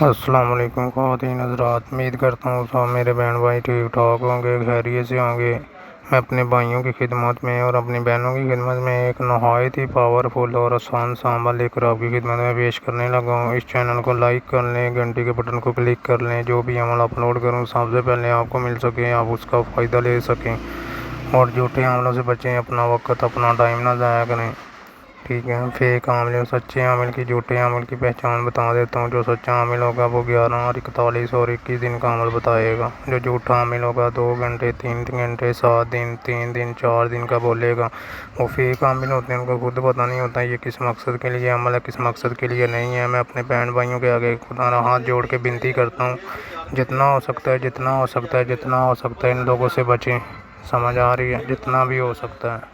السلام علیکم خواتین حضرات، امید کرتا ہوں سب میرے بہن بھائی ٹھیک ٹھاک ہوں گے، خیریت سے ہوں گے۔ میں اپنے بھائیوں کی خدمت میں اور اپنی بہنوں کی خدمت میں ایک نہایت ہی پاورفل اور آسان سا عمل لے کر آپ کی خدمت میں پیش کرنے لگا ہوں۔ اس چینل کو لائک کر لیں، گھنٹی کے بٹن کو کلک کر لیں، جو بھی عمل اپلوڈ کروں سب سے پہلے آپ کو مل سکے، آپ اس کا فائدہ لے سکیں، اور جھوٹے عملوں سے بچیں، اپنا وقت اپنا ٹائم نہ ضائع کریں، ٹھیک ہے۔ فیک عامل اور سچے عامل کی جھوٹے عامل کی پہچان بتا دیتا ہوں۔ جو سچا عامل ہوگا وہ 11 اور 41 اور 21 دن کا عمل بتائے گا۔ جو جھوٹا عامل ہوگا 2 گھنٹے، 3 گھنٹے، 7 دن، 3 دن، 4 دن کا بولے گا۔ وہ فیک عامل ہوتے ہیں، ان کو خود پتہ نہیں ہوتا یہ کس مقصد کے لیے عمل ہے، کس مقصد کے لیے نہیں ہے۔ میں اپنے بہن بھائیوں کے آگے خدا را ہاتھ جوڑ کے بنتی کرتا ہوں، جتنا ہو سکتا ہے، جتنا ہو سکتا ہے، جتنا ہو سکتا ہے ان لوگوں سے بچیں۔ سمجھ آ رہی ہے؟ جتنا بھی ہو سکتا ہے۔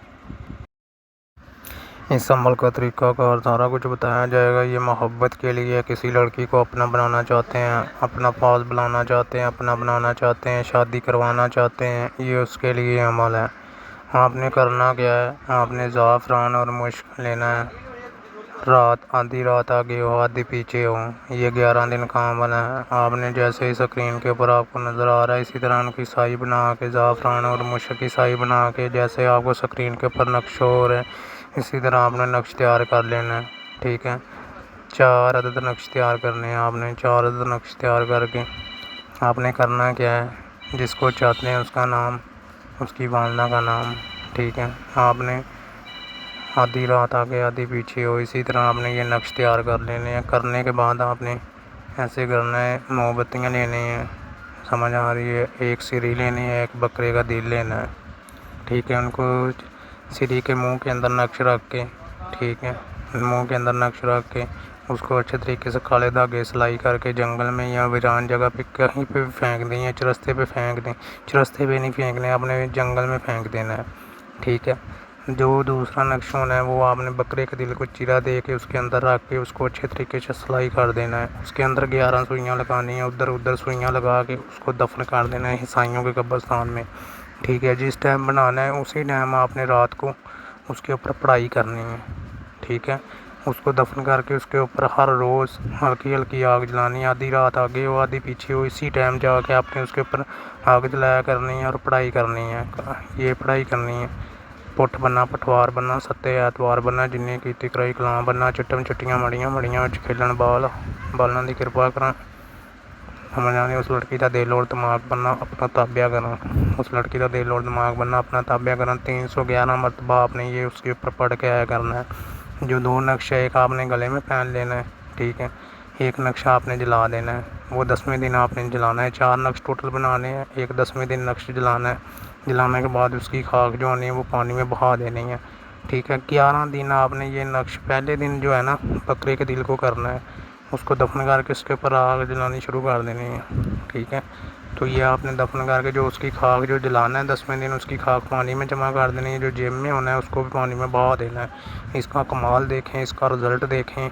اس عمل کا طریقہ کار سارا کچھ بتایا جائے گا۔ یہ محبت کے لیے، کسی لڑکی کو اپنا بنانا چاہتے ہیں، اپنا پاس بلانا چاہتے ہیں، اپنا بنانا چاہتے ہیں، شادی کروانا چاہتے ہیں، یہ اس کے لیے عمل ہے۔ آپ نے کرنا کیا ہے؟ آپ نے زعفران اور مشک لینا ہے۔ آدھی رات آگے ہو، آدھی پیچھے ہو، یہ 11 دن کا عمل ہے۔ آپ نے جیسے ہی اسکرین کے اوپر آپ کو نظر آ رہا ہے اسی طرح ان کی سائی بنا کے، زعفران اور مشک کی سائی بنا کے، جیسے آپ کو اسکرین کے اوپر نقش ہو رہے ہیں اسی طرح آپ نے نقش تیار کر لینا ہے، ٹھیک ہے۔ 4 عدد نقش تیار کرنے ہیں آپ نے۔ 4 عدد نقش تیار کر کے آپ نے کرنا کیا ہے؟ جس کو چاہتے ہیں اس کا نام، اس کی والدہ کا نام، ٹھیک ہے۔ آپ نے آدھی رات آگے آدھی پیچھے ہو، اسی طرح آپ نے یہ نقش تیار کر لینے ہیں۔ کرنے کے بعد آپ نے ایسے کرنا ہے، موم بتیاں لینی ہیں، سمجھ آ رہی ہے؟ ایک سری لینی ہے، ایک بکرے کا دل لینا ہے، ٹھیک ہے۔ ان کو سری کے منہ کے اندر نقش رکھ کے، ٹھیک ہے، منہ کے اندر نقش رکھ کے اس کو اچھے طریقے سے کالے دھاگے سلائی کر کے جنگل میں یا ویران جگہ پہ کہیں پہ بھی پھینک دیں یا چرستے پہ پھینک دیں۔ چرستے پہ نہیں پھینکنے، اپنے جنگل میں پھینک دینا ہے، ٹھیک ہے۔ جو دوسرا نقش ہونا ہے وہ آپ نے بکرے کے دل کو چیرا دے کے اس کے اندر رکھ کے اس کو اچھے طریقے سے سلائی کر دینا ہے۔ اس کے اندر 11 سوئیاں لگانی ہیں، ادھر سوئیاں لگا کے اس کو دفن کر دینا ہے عیسائیوں کے قبرستان میں، ٹھیک ہے۔ جس ٹائم بنانا ہے اسی ٹائم آپ نے رات کو اس کے اوپر پڑھائی کرنی ہے، ٹھیک ہے۔ اس کو دفن کر کے اس کے اوپر ہر روز ہلکی ہلکی آگ جلانی ہے۔ آدھی رات آگے ہو آدھی پیچھے ہو، اسی ٹائم جا کے آپ نے اس کے اوپر آگ جلایا کرنی ہے اور پڑھائی کرنی ہے۔ یہ پڑھائی کرنی ہے، پٹھ بننا، پٹوار بننا، ستے ایتوار بننا، جنہیں کی تکرائی کلام بننا، چٹم چٹیاں مڑیاں مڑیاں وچ کھیلن بالاں دی کرپا کرن۔ سمجھ آ رہی؟ اس لڑکی کا دل اور دماغ بننا، اپنا تابعہ کرنا، اس لڑکی کا دل اور دماغ بننا، اپنا تابعہ کرنا۔ 311 مرتبہ آپ نے یہ اس کے اوپر پڑھ کے آیا کرنا ہے۔ جو 2 نقش ہے، ایک آپ نے گلے میں پہن لینا ہے، ٹھیک ہے، ایک نقش آپ نے جلا دینا ہے، وہ 10ویں دن آپ نے جلانا ہے۔ 4 نقش ٹوٹل بنانے ہیں، ایک 10ویں دن نقش جلانا ہے۔ جلانے کے بعد اس کی خاک جو ہونی ہے وہ پانی میں بہا دینی ہے، ٹھیک ہے۔ 11 دن آپ نے یہ نقش، پہلے دن جو ہے نا بکرے کے دل کو کرنا ہے، اس کو دفن کر کے اس کے اوپر آگ جلانی شروع کر دینی ہے، ٹھیک ہے۔ تو یہ آپ نے دفن کر کے جو اس کی خاک جو جلانا ہے 10ویں دن، اس کی خاک پانی میں جمع کر دینی ہے۔ جو جیب میں ہونا ہے اس کو بھی پانی میں بہا دینا ہے۔ اس کا کمال دیکھیں، اس کا رزلٹ دیکھیں،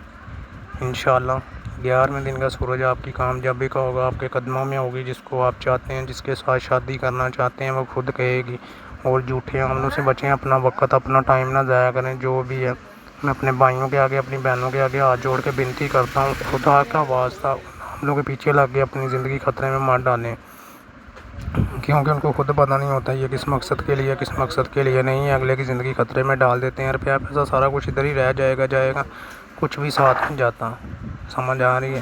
انشاءاللہ 11ویں دن کا سورج آپ کی کامیابی کا ہوگا، آپ کے قدموں میں ہوگی۔ جس کو آپ چاہتے ہیں، جس کے ساتھ شادی کرنا چاہتے ہیں، وہ خود کہے گی۔ اور جھوٹے عملوں سے بچیں، اپنا وقت اپنا ٹائم نہ ضائع کریں۔ جو بھی ہے، میں اپنے بھائیوں کے آگے، اپنی بہنوں کے آگے ہاتھ جوڑ کے بنتی کرتا ہوں، خدا کا واسطہ عملوں کے پیچھے لگ کے اپنی زندگی خطرے میں مت ڈالیں، کیونکہ ان کو خود پتہ نہیں ہوتا یہ کس مقصد کے لیے، کس مقصد کے لیے نہیں ہے۔ اگلے کی زندگی خطرے میں ڈال دیتے ہیں، روپیہ پیسہ سارا کچھ ادھر ہی رہ جائے گا، کچھ بھی ساتھ نہیں جاتا۔ سمجھ آ رہی ہے؟